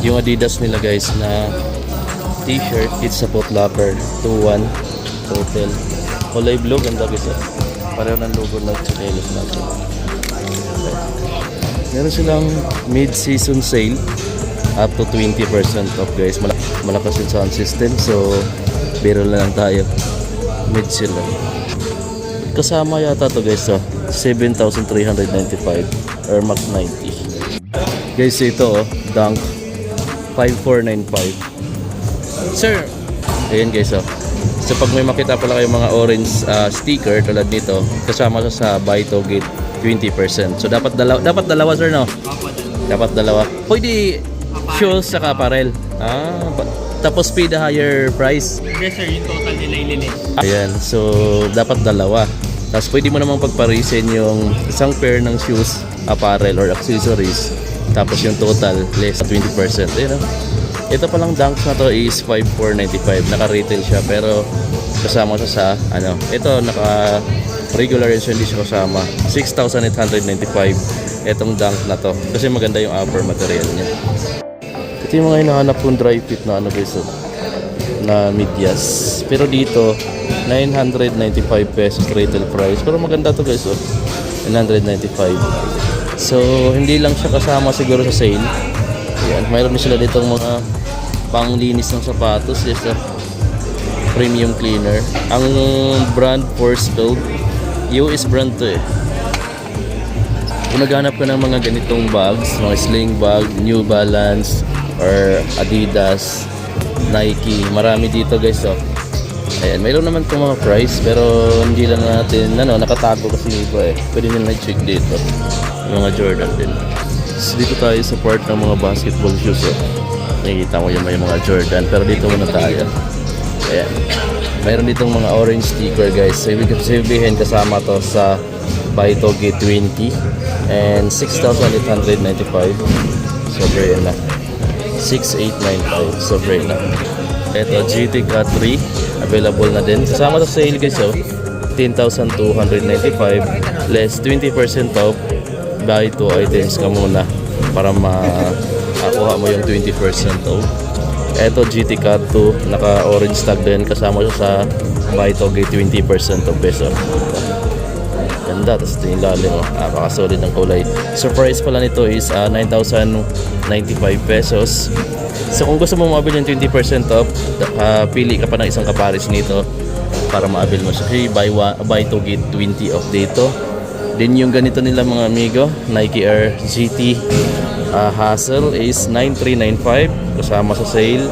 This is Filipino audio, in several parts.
Yung Adidas nila guys na t-shirt, it's a Foot Locker 2-1 total. Kulay blue, ganda guys. Pareho ng logo ng chinelos natin. Meron silang mid-season sale up to 20% off guys. Malakas yung sound system, so biro na lang tayo. Mid-sale lang. Kasama yata to guys, 7,395 Air Max 90. Guys, ito Dunk 5495. Sir, ayan guys, so pag may makita pala kayong mga orange sticker tulad nito, kasama siya sa Buy Toget 20%. So dapat dalawa sir, no? Dapat dalawa. Pwede shoes saka apparel. Tapos pay the higher price. Yes sir, yung total nila ilinis. Ayan, so dapat dalawa. Tapos pwede mo namang pagparisin yung isang pair ng shoes, apparel or accessories. Tapos yung total less 20%. Ayan, ito palang Dunks na to is 5,495. Naka-retail siya pero kasama siya sa ito naka regular yun siya, hindi siya kasama. 6,895 itong Dunk na to kasi maganda yung upper material niya. Ito yung mga hinahanap kong dry fit na guys, na medyas. Pero dito 995 pesos retail price. Pero maganda to guys, 995. So hindi lang siya kasama siguro sa sale. Ayan, mayroon din sila ditong mga panglinis ng sapatos. Yes, premium cleaner. Ang brand Force Build, US brand to Kung naghanap ka ng mga ganitong bags, mga sling bag, New Balance or Adidas, Nike, marami dito guys. Ayan, mayroon naman itong mga price pero hindi lang natin nakatago kasi dito pwede nyo na check dito yung mga Jordan din. So, dito tayo sa part ng mga basketball shoes. Nakikita mo yung may mga Jordan pero dito muna tayo. Ayan, mayroon ditong mga orange sticker guys. So ibig sabihin kasama to sa Buy Toget 20 and 6,895. Sobre na 6,895. Sobre na. Ito GT Cat 3 available na din. Kasama sa sale guys, 10,295 less 20% off. Buy 2 items ka muna para makakuha mo yung 20% off. Ito GT Cat 2 naka orange tag din, kasama siya sa Buy Toget 20% off peso. Ganda, tapos ito yung lalim, napaka-solid ng kulay. So price pala nito is 9,095 pesos. So kung gusto mo maabil yung 20% off, pili ka pa ng isang kapares nito para maabil mo siya. Okay, buy Toget 20 off dito. Then yung ganito nila mga amigo, Nike Air GT Hustle is 9,395 kasama sa sale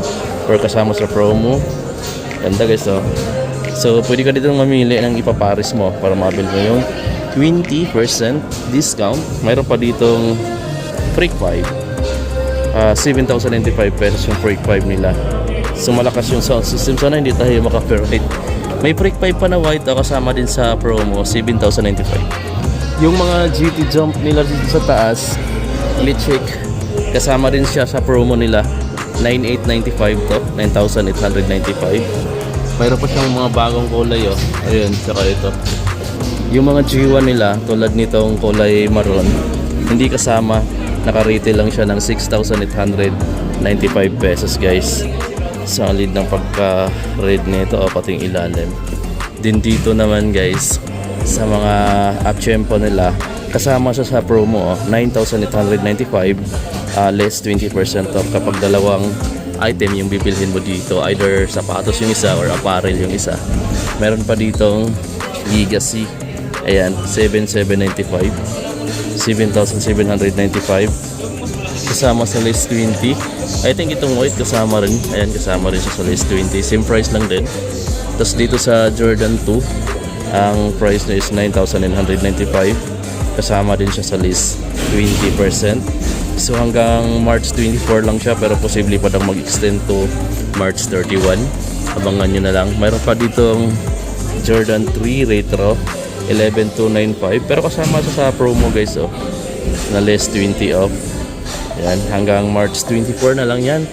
or kasama sa promo. Ganda guys, so pwede ka dito mamili ng ipapares mo para mabil mo yung 20% discount. Mayroon pa ditong Freak 5, 7,095 pesos yung Freak 5 nila. So malakas yung sound system, sana hindi tayo maka-perfect. May Freak 5 pa na white kasama din sa promo, 7,095. Yung mga GT Jump nila dito sa taas, check, kasama din siya sa promo nila, 9,895 to 9,895. Mayroon pa siyang mga bagong kulay ayun, saka ito yung mga G1 nila tulad nitong kulay maroon, hindi kasama, naka-retail lang siya ng 6,895 pesos guys. Solid ng pagka-red nito pati yung ilalim din. Dito naman guys sa mga up-tempo nila, kasama siya sa promo 9,895 less 20% off kapag dalawang item yung bibilhin mo dito, either sapatos yung isa or apparel yung isa. Meron pa ditong Legacy, ayan, 7,795 7,795 kasama sa list 20. I think itong white kasama rin, ayan, kasama rin siya sa list 20, same price lang din. Tapos dito sa Jordan 2 ang price na is 9,995 kasama din siya sa list 20%. So hanggang March 24 lang siya pero posible pa daw mag-extend to March 31. Abangan nyo na lang. Mayroon pa ditong Jordan 3 Retro 11,295 pero kasama siya sa promo guys na less 20 off. Yan, hanggang March 24 na lang yan.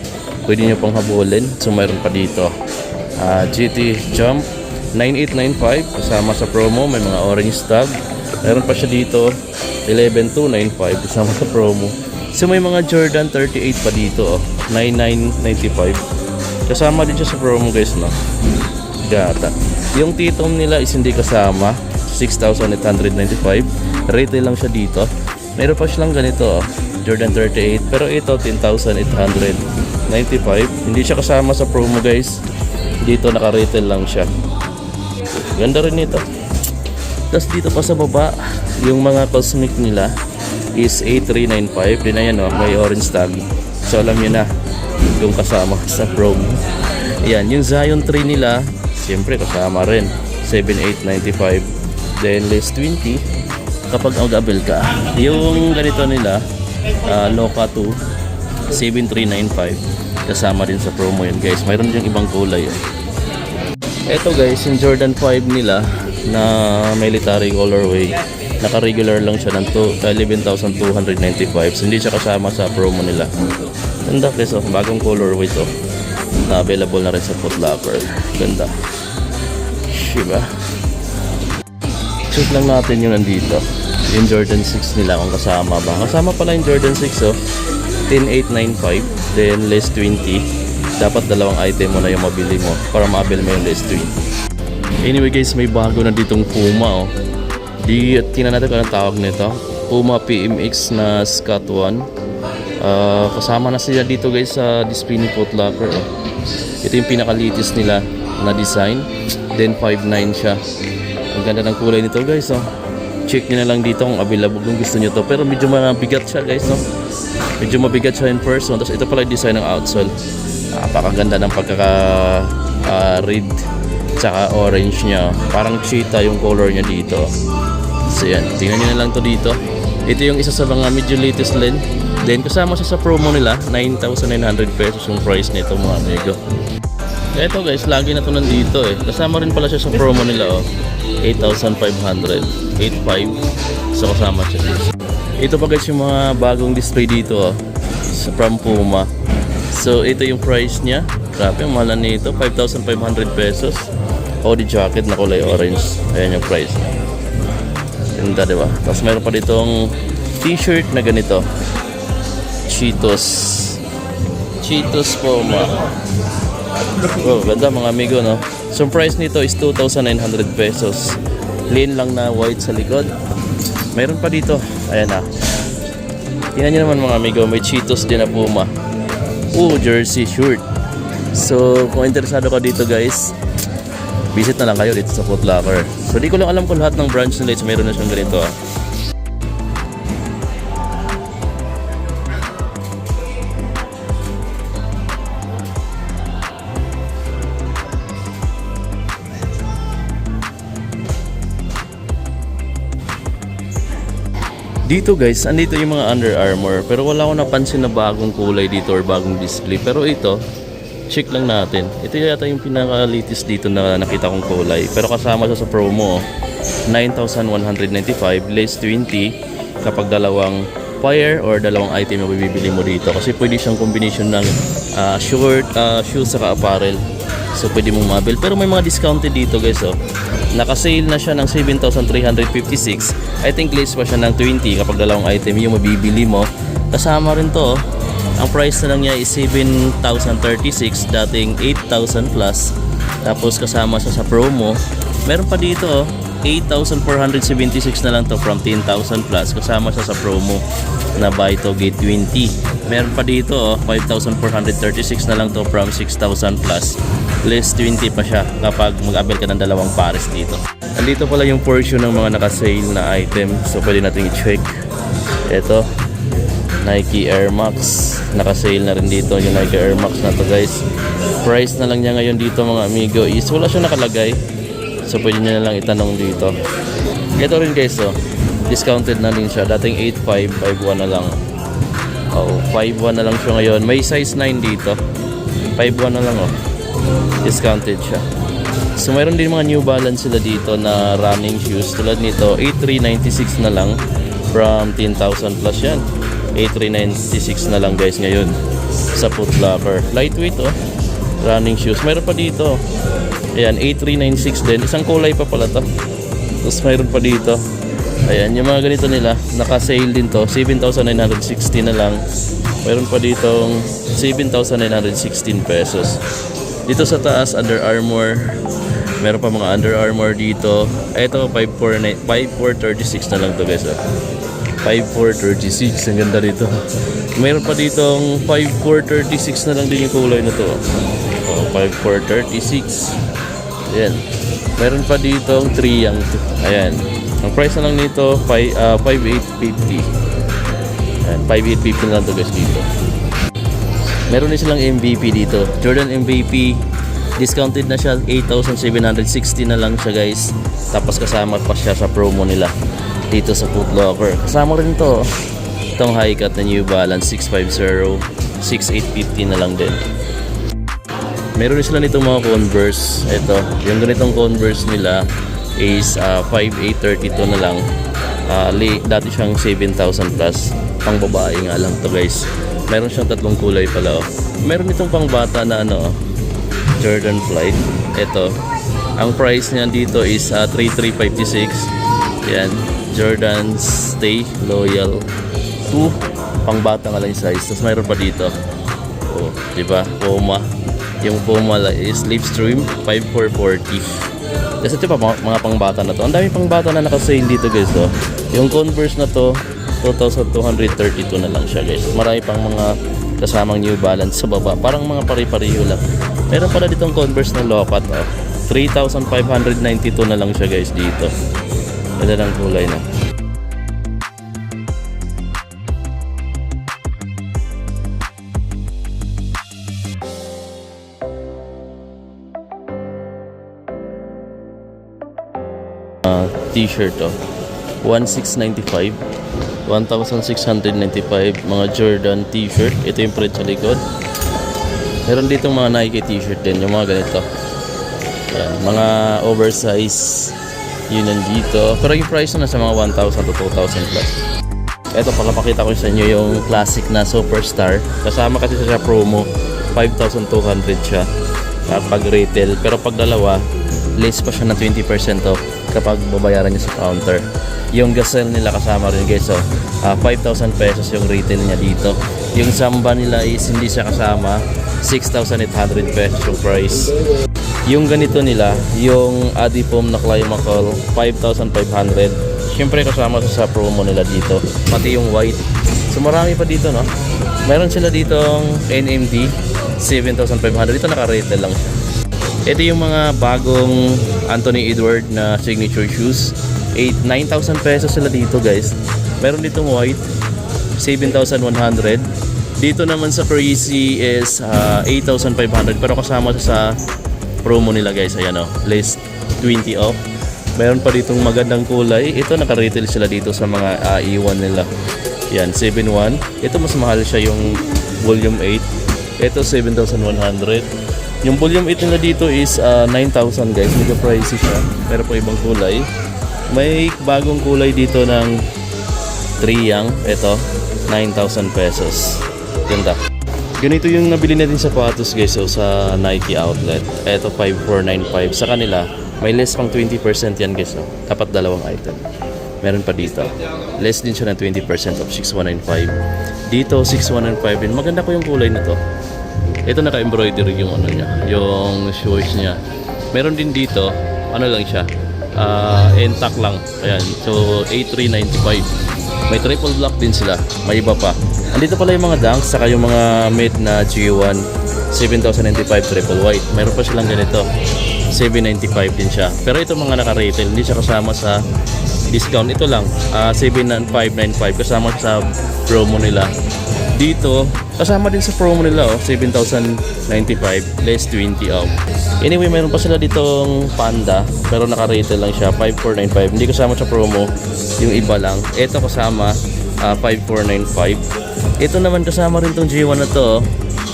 Pwede nyo pang habulin. So mayroon pa dito GT Jump 9,895 kasama sa promo, may mga orange tag. Meron pa siya dito 11,295 kasama sa promo. So may mga Jordan 38 pa dito 9,995. Kasama din siya sa promo guys, no? Gata. Yung T-tone nila is hindi kasama, 6,895. Retail lang siya dito. Meron pa silang ganito, Jordan 38. Pero ito, 10,895. Hindi siya kasama sa promo guys. Dito naka-retail lang siya. Ganda rin ito. Tapos dito pa sa baba, yung mga cosmic nila is 8,395. Din na yan, may orange tag. So alam nyo na yung kasama sa promo. Ayan, yung Zion 3 nila, siyempre kasama rin, 7,895. Then less 20 kapag mag-abel ka. Yung ganito nila, Loca 2, 7,395. Kasama din sa promo yun guys. Mayroon din yung ibang kulay. Ito guys, yung Jordan 5 nila na military colorway, naka-regular lang siya ng 11,295. So, hindi siya kasama sa promo nila. Ganda guys, bagong colorway to, na available na rin sa Foot Locker. Ganda. Diba? Check lang natin yung nandito, yung Jordan 6 nila kung kasama ba. Kasama pala yung Jordan 6, 10,895. Then less 20. Dapat dalawang item mo na yung mabili mo para ma-avail mo yung less 20. Anyway guys, may bago na ditong Puma. Tingnan natin kung anong tawag nito. Puma PMX na Scat 1. Kasama na sila dito guys sa display ni Foot Locker. Ito yung pinaka-latest nila na design. Then 5.9 siya. Ang ganda ng kulay nito guys. Check nyo na lang dito kung available kung gusto nyo to. Pero medyo mabigat siya guys. Medyo mabigat siya in person. Tapos ito pala yung design ng outsole. Napakaganda ng pagkaka-red tsaka orange niya. Parang cheetah yung color niya dito. So yan, tingnan nyo na lang to dito. Ito yung isa sa mga medyo latest len. Then kasama siya sa promo nila, 9,900 pesos yung price nito mga amigo. Ito guys, lagi na to nandito Kasama rin pala siya sa promo nila 8,500, 8,500. So kasama siya dito. Ito pa guys yung mga bagong display dito sa from Puma. So ito yung price niya. Grabe, ang mahal nito, 5,500 pesos. Hoodie jacket na kulay orange. Ayan yung price niya. Ganda, diba? Tapos mayroon pa ditong t-shirt na ganito. Cheetos Puma. Oh, ganda mga amigo, no? So price nito is 2,900 pesos. Plain lang na white sa likod. Mayroon pa dito. Ayan na. Tingnan nyo naman mga amigo, may Cheetos din na Puma. Jersey shirt. So kung interesado ka dito guys, visit na lang kayo dito sa Foot Locker. So di ko lang alam kung lahat ng branch nila is mayroon na siyang ganito Dito guys, andito yung mga Under Armour. Pero wala akong napansin na bagong kulay dito or bagong display. Pero ito, check lang natin. Ito yata yung pinaka-latest dito na nakita kong kulay. Pero kasama siya sa promo. 9,195 less 20 kapag dalawang pair or dalawang item yung bibili mo dito. Kasi pwede siyang combination ng short, shoes saka apparel. So pwede mong mabil. Pero may mga discounted dito guys Naka-sale na siya ng 7,356. I think less pa siya ng 20 kapag dalawang item yung mabibili mo. Kasama rin to Ang price na lang niya is 7,036, dating 8,000 plus. Tapos kasama siya sa promo. Meron pa dito 8,476 na lang to from 10,000 plus. Kasama siya sa promo na buy to get 20. Meron pa dito 5,436 na lang to from 6,000 plus. Less 20 pa siya kapag mag-abel ka ng dalawang pares dito. Andito pala yung portion ng mga naka-sale na item. So pwede natin i-check. Ito, Nike Air Max. Naka-sale na rin dito yung Nike Air Max na to guys. Price na lang niya ngayon dito mga amigo is wala siya nakalagay. So pwede nyo na lang itanong dito. Ito rin guys discounted na din siya. Dating 8,551 na lang. 5,1 na lang siya ngayon. May size 9 dito. 5,1 na lang discounted siya. So mayroon din mga New Balance sila dito na running shoes. Tulad nito 8,396 na lang from 10,000 plus yan. 8,396 na lang guys ngayon sa Foot Locker. Lightweight running shoes. Mayroon pa dito. Ayan, 8,396 din. Isang kulay pa pala to. Tapos mayroon pa dito Ayan, yung mga ganito nila, naka-sale din to. 7,960 na lang. Meron pa ditong 7,916 pesos. Dito sa taas, Under Armour. Meron pa mga Under Armour dito. Ito, 5,436 na lang to guys. 5,436. Ang ganda dito. Meron pa ditong 5,436 na lang din yung kulay na to. 5,436. Ayan. Meron pa ditong 3 yang. Ayan. Ang price na lang nito, 5,850. Ayan, 5,850 na lang to guys dito. Meron din silang MVP dito. Jordan MVP. Discounted na siya. 8,760 na lang siya guys. Tapos kasama pa siya sa promo nila dito sa Foot Locker. Kasama rin to. Itong high cut na New Balance 650. 6,850 na lang din. Meron din sila nitong mga Converse. Ito. Yung ganitong Converse nila is 5,832 na lang. Dati siyang 7,000 plus. Pang babae nga lang to guys. Meron siyang 3 kulay pala. Meron itong pang bata na Jordan Flight. Ito. Ang price niya dito is 3,356. Yan. Jordan Stay Loyal 2. Pang bata nga lang yung size. Tapos mayroon pa dito. Oh, diba? Puma. Yung Puma is Slipstream 5,440. Kasi ito pa mga pang bata na to. Ang dami pang bata na naka-sale dito guys. Yung Converse na to 2,232 na lang siya guys. Marami pang mga kasamang New Balance sa baba. Parang mga pare-pareho lang. Meron pala ditong Converse na low-cut. 3,592 na lang siya guys dito. Ganda ng kulay na. T-shirt 1,695. 1,695 mga Jordan t-shirt. Ito yung print sa likod. Meron ditong mga Nike t-shirt din, yung mga ganito. Ayan, mga oversize. Yun nandito. Pero yung price na nasa mga 1,000 to 2,000 plus. Ito, pakapakita ko sa inyo yung classic na Superstar. Kasama kasi sa promo, 5,200 siya pag retail. Pero pag dalawa, less pa siya ng 20% off kapag babayaran niya sa counter. Yung Gazelle nila kasama rin guys. So, 5,000 pesos yung retail niya dito. Yung Samba nila is hindi siya kasama. 6,800 pesos yung price. Yung ganito nila, yung Adipom na Climacal, 5,500. Siyempre kasama sa promo nila dito. Pati yung white. So marami pa dito, no? Meron sila ditong NMD, 7,500. Dito naka-retail lang siya. Ito yung mga bagong Anthony Edward na signature shoes. 9,000 pesos sila dito guys. Meron ditong white 7,100. Dito naman sa Crazy is 8,500 pero kasama sa promo nila guys. Ayan less 20 off. Meron pa ditong magandang kulay. Ito naka-retail sila dito sa mga E1 nila. Yan 7,100. Ito mas mahal siya yung volume 8. Ito 7,100. Yung volume 8 nila dito is 9,000 guys. Medyo pricey siya. Pero po ibang kulay. May bagong kulay dito ng 3 yang. Ito, 9,000 pesos. Ganda. Ganito yung nabili natin sapatos guys sa Nike outlet. Ito, 5,495. Sa kanila, may less pang 20% yan guys. Dapat dalawang item. Meron pa dito. Less din siya ng 20% of 6,195. Dito, 6,195 din. Maganda po yung kulay nito. Ito naka-embroidery yung niya, yung shoes niya. Meron din dito, lang siya. Intact lang. Ayan. So 8,395. May triple block din sila. May iba pa. Andito pala yung mga Dunks saka yung mga made na G1 7,095 triple white. Mayroon pa silang ganito. 795 din siya. Pero ito mga naka-retail, hindi siya kasama sa discount. Ito lang 7,595 kasama sa promo nila. Dito, kasama din sa promo nila 7,095 less 20 off. Anyway, mayroon pa sila ditong Panda pero naka-retail lang siya 5,495. Hindi kasama sa promo, yung iba lang. Ito kasama 5,495. Ito naman kasama rin tong G1 na to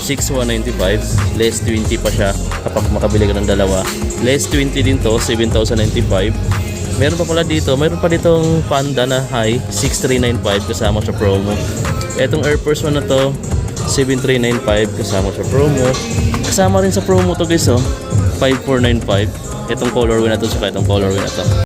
6,195 less 20 pa siya kapag makabili ka ng dalawa. Less 20 din to 7,095. Meron pa pala dito, mayroon pa ditong Panda na high 6,395 kasama sa promo. Etong Air Force 1 na to 7,395 kasama sa promo. Kasama rin sa promo to guys 5,495. Itong colorway na to saka itong colorway na to.